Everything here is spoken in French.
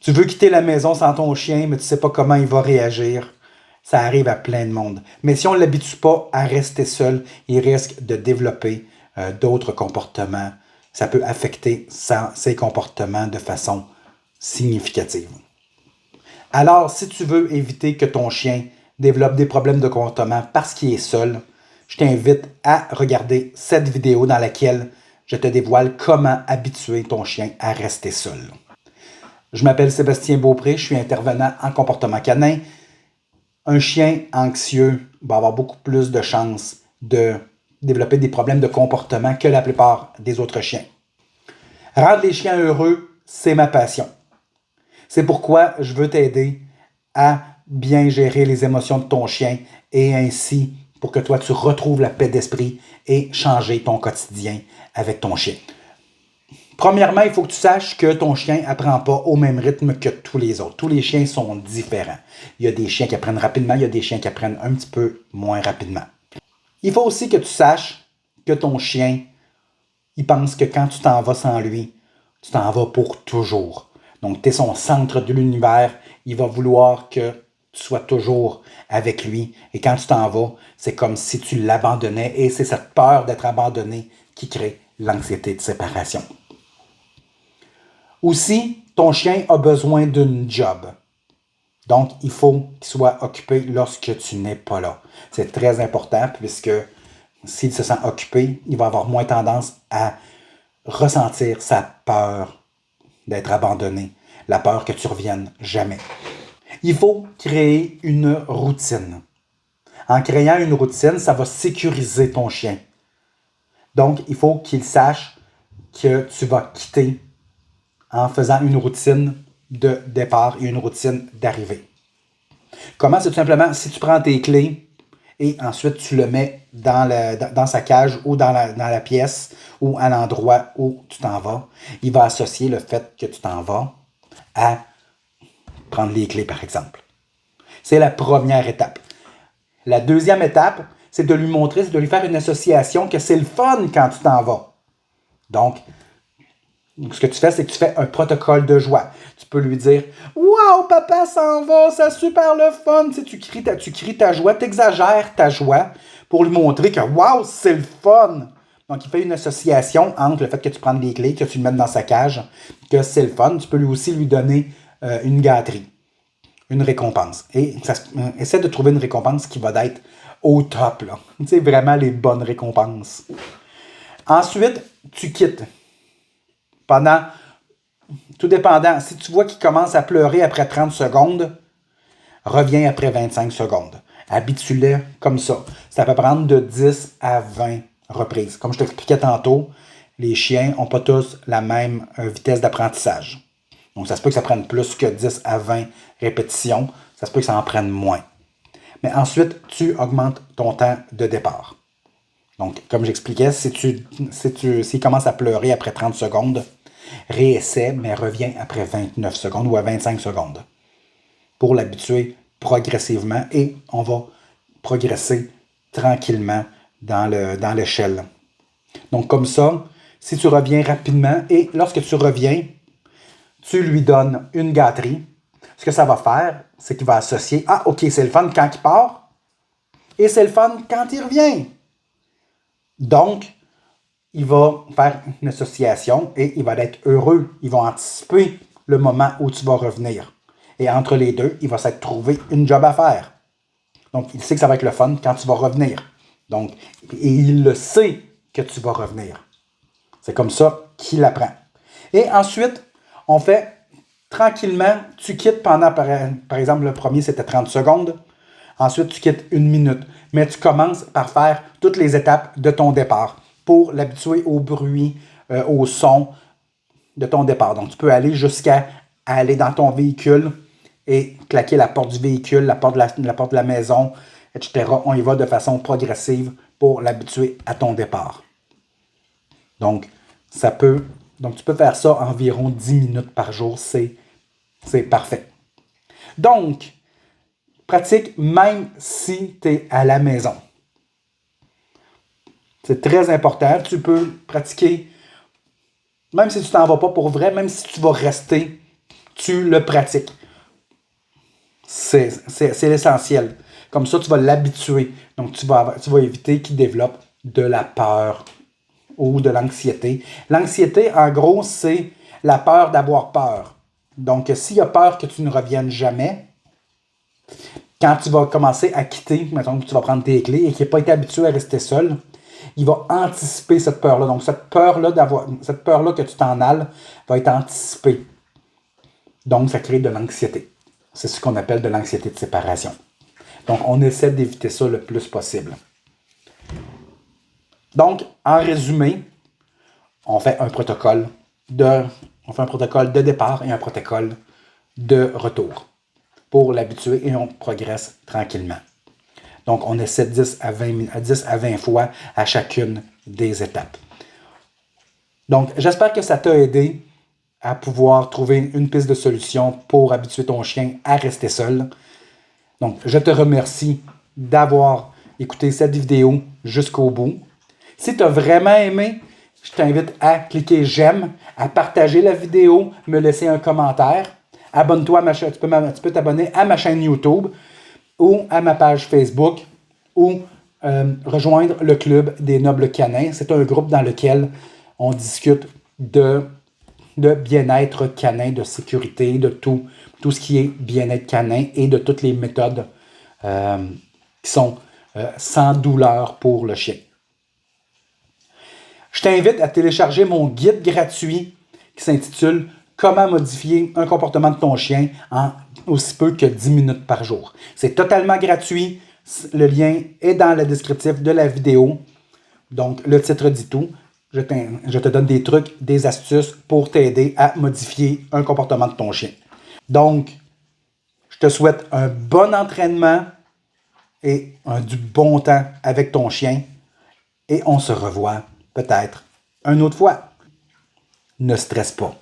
Tu veux quitter la maison sans ton chien, mais tu ne sais pas comment il va réagir. Ça arrive à plein de monde. Mais si on ne l'habitue pas à rester seul, il risque de développer d'autres comportements. Ça peut affecter ses comportements de façon significative. Alors, si tu veux éviter que ton chien développe des problèmes de comportement parce qu'il est seul, je t'invite à regarder cette vidéo dans laquelle je te dévoile comment habituer ton chien à rester seul. Je m'appelle Sébastien Beaupré, je suis intervenant en comportement canin. Un chien anxieux va avoir beaucoup plus de chances de développer des problèmes de comportement que la plupart des autres chiens. Rendre les chiens heureux, c'est ma passion. C'est pourquoi je veux t'aider à bien gérer les émotions de ton chien et ainsi pour que toi tu retrouves la paix d'esprit et changer ton quotidien avec ton chien. Premièrement, il faut que tu saches que ton chien n'apprend pas au même rythme que tous les autres. Tous les chiens sont différents. Il y a des chiens qui apprennent rapidement, il y a des chiens qui apprennent un petit peu moins rapidement. Il faut aussi que tu saches que ton chien, il pense que quand tu t'en vas sans lui, tu t'en vas pour toujours. Donc, tu es son centre de l'univers. Il va vouloir que tu sois toujours avec lui. Et quand tu t'en vas, c'est comme si tu l'abandonnais. Et c'est cette peur d'être abandonné qui crée l'anxiété de séparation. Aussi, ton chien a besoin d'une job. Donc, il faut qu'il soit occupé lorsque tu n'es pas là. C'est très important puisque s'il se sent occupé, il va avoir moins tendance à ressentir sa peur d'être abandonné, la peur que tu reviennes jamais. Il faut créer une routine. En créant une routine, ça va sécuriser ton chien. Donc, il faut qu'il sache que tu vas quitter en faisant une routine de départ et une routine d'arrivée. Comment? C'est tout simplement, si tu prends tes clés et ensuite tu le mets dans sa cage ou dans la pièce ou à l'endroit où tu t'en vas, il va associer le fait que tu t'en vas à prendre les clés, par exemple. C'est la première étape. La deuxième étape, c'est de lui montrer, c'est de lui faire une association que c'est le fun quand tu t'en vas. Donc, ce que tu fais, c'est que tu fais un protocole de joie. Tu peux lui dire « Wow, papa s'en va, c'est super le fun! » Tu cries ta joie, tu exagères ta joie pour lui montrer que « Wow, c'est le fun! » Donc, il fait une association entre le fait que tu prennes les clés, que tu le mettes dans sa cage, que c'est le fun. Tu peux lui aussi lui donner une gâterie, une récompense. Et essaie de trouver une récompense qui va être au top, là. Tu sais, vraiment les bonnes récompenses. Ensuite, tu quittes. Pendant, tout dépendant, si tu vois qu'il commence à pleurer après 30 secondes, reviens après 25 secondes. Habitue-le comme ça. Ça peut prendre de 10 à 20 reprises. Comme je t'expliquais tantôt, les chiens n'ont pas tous la même vitesse d'apprentissage. Donc, ça se peut que ça prenne plus que 10 à 20 répétitions. Ça se peut que ça en prenne moins. Mais ensuite, tu augmentes ton temps de départ. Donc, comme j'expliquais, s'il commence à pleurer après 30 secondes, réessaie, mais reviens après 29 secondes ou à 25 secondes pour l'habituer progressivement et on va progresser tranquillement dans l'échelle. Donc, comme ça, si tu reviens rapidement et lorsque tu reviens, tu lui donnes une gâterie, ce que ça va faire, c'est qu'il va associer « Ah, OK, c'est le fun quand il part et c'est le fun quand il revient. » Donc, il va faire une association et il va être heureux. Il va anticiper le moment où tu vas revenir. Et entre les deux, il va s'être trouvé une job à faire. Donc, il sait que ça va être le fun quand tu vas revenir. Donc, et il le sait que tu vas revenir. C'est comme ça qu'il apprend. Et ensuite, on fait tranquillement, tu quittes pendant, par exemple, le premier, c'était 30 secondes. Ensuite, tu quittes 1 minute. Mais tu commences par faire toutes les étapes de ton départ pour l'habituer au bruit, au son de ton départ. Donc, tu peux aller jusqu'à aller dans ton véhicule et claquer la porte du véhicule, la porte de la maison, etc. On y va de façon progressive pour l'habituer à ton départ. Donc, tu peux faire ça environ 10 minutes par jour. C'est parfait. Donc, pratique même si tu es à la maison. C'est très important. Tu peux pratiquer, même si tu t'en vas pas pour vrai, même si tu vas rester tu le pratiques. C'est l'essentiel. Comme ça, tu vas l'habituer. Donc, tu vas éviter qu'il développe de la peur ou de l'anxiété. L'anxiété, en gros, c'est la peur d'avoir peur. Donc, s'il a peur que tu ne reviennes jamais, quand tu vas commencer à quitter, mettons que tu vas prendre tes clés et qu'il n'a pas été habitué à rester seul, il va anticiper cette peur-là. Donc, cette peur-là que tu t'en ailles va être anticipée. Donc, ça crée de l'anxiété. C'est ce qu'on appelle de l'anxiété de séparation. Donc, on essaie d'éviter ça le plus possible. Donc, en résumé, on fait un protocole de départ et un protocole de retour pour l'habituer et on progresse tranquillement. Donc, on essaie 10 à 20 fois à chacune des étapes. Donc, j'espère que ça t'a aidé à pouvoir trouver une piste de solution pour habituer ton chien à rester seul. Donc, je te remercie d'avoir écouté cette vidéo jusqu'au bout. Si tu as vraiment aimé, je t'invite à cliquer j'aime, à partager la vidéo, me laisser un commentaire. Abonne-toi à ma chaîne, tu peux t'abonner à ma chaîne YouTube ou à ma page Facebook ou rejoindre le Club des Nobles Canins. C'est un groupe dans lequel on discute de bien-être canin, de sécurité, de tout ce qui est bien-être canin et de toutes les méthodes qui sont sans douleur pour le chien. Je t'invite à télécharger mon guide gratuit qui s'intitule « Comment modifier un comportement de ton chien en aussi peu que 10 minutes par jour ». C'est totalement gratuit. Le lien est dans le descriptif de la vidéo. Donc, le titre dit tout. Je te donne des trucs, des astuces pour t'aider à modifier un comportement de ton chien. Donc, je te souhaite un bon entraînement et du bon temps avec ton chien. Et on se revoit peut-être une autre fois. Ne stresse pas.